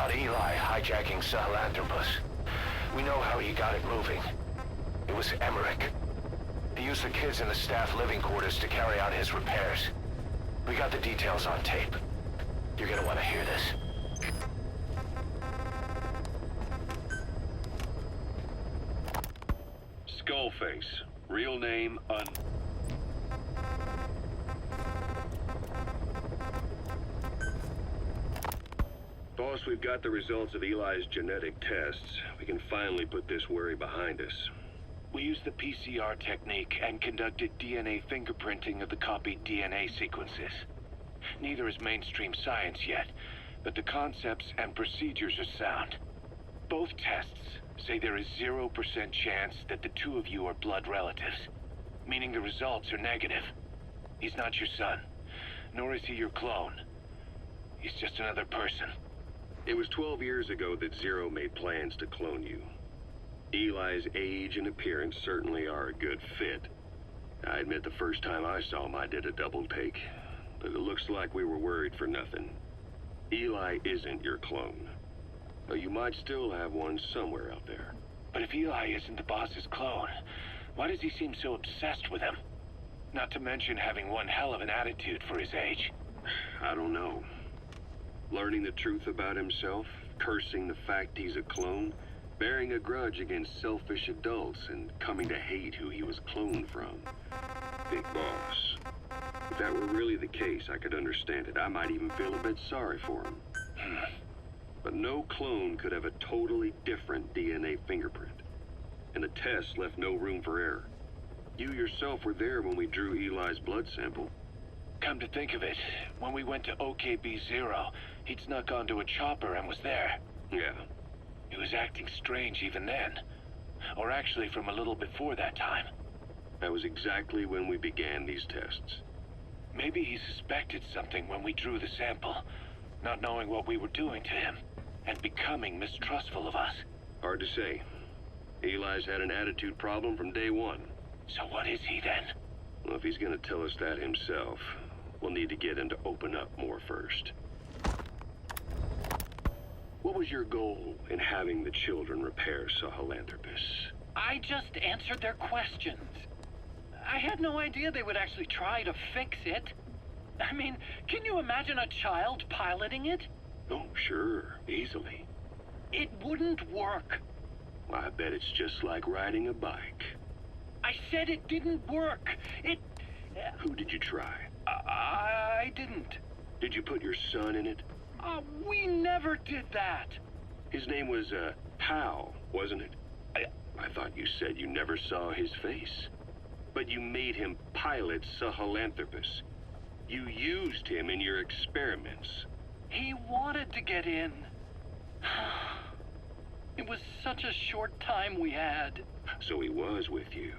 about Eli hijacking Sahelanthropus. We know how he got it moving. It was Emmerich. He used the kids in the staff living quarters to carry out his repairs. We got the details on tape. You're gonna want to hear this. Skullface. Real name Boss, we've got the results of Eli's genetic tests. We can finally put this worry behind us. We used the PCR technique and conducted DNA fingerprinting of the copied DNA sequences. Neither is mainstream science yet, but the concepts and procedures are sound. Both tests say there is 0% chance that the two of you are blood relatives, meaning the results are negative. He's not your son, nor is he your clone. He's just another person. It was 12 years ago that Zero made plans to clone you. Eli's age and appearance certainly are a good fit. I admit the first time I saw him I did a double take, but it looks like we were worried for nothing. Eli isn't your clone, though you might still have one somewhere out there. But if Eli isn't the boss's clone, why does he seem so obsessed with him? Not to mention having one hell of an attitude for his age. I don't know. Learning the truth about himself, cursing the fact he's a clone, bearing a grudge against selfish adults, and coming to hate who he was cloned from. Big boss. If that were really the case, I could understand it. I might even feel a bit sorry for him. But no clone could have a totally different DNA fingerprint. And the test left no room for error. You yourself were there when we drew Eli's blood sample. Come to think of it, when we went to OKB-0, he'd snuck onto a chopper and was there. Yeah. He was acting strange even then. Or actually from a little before that time. That was exactly when we began these tests. Maybe he suspected something when we drew the sample, not knowing what we were doing to him, and becoming mistrustful of us. Hard to say. Eli's had an attitude problem from day one. So what is he then? Well, if he's gonna tell us that himself, we'll need to get him to open up more first. What was your goal in having the children repair Sahelanthropus? I just answered their questions. I had no idea they would actually try to fix it. I mean, can you imagine a child piloting it? Oh, sure, easily. It wouldn't work. I bet it's just like riding a bike. I said it didn't work. Who did you try? I didn't. Did you put your son in it? We never did that. His name was, Hal, wasn't it? I thought you said you never saw his face. But you made him pilot Sahelanthropus. You used him in your experiments. He wanted to get in. It was such a short time we had. So he was with you.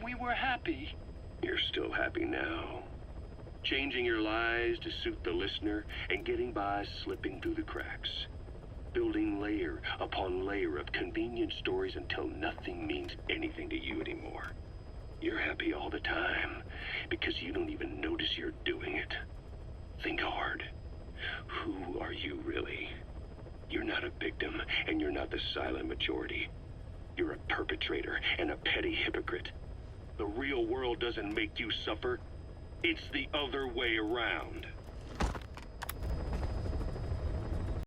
We were happy. You're still happy now. Changing your lies to suit the listener and getting by slipping through the cracks. Building layer upon layer of convenient stories until nothing means anything to you anymore. You're happy all the time because you don't even notice you're doing it. Think hard. Who are you really? You're not a victim, and you're not the silent majority. You're a perpetrator and a petty hypocrite. The real world doesn't make you suffer. It's the other way around.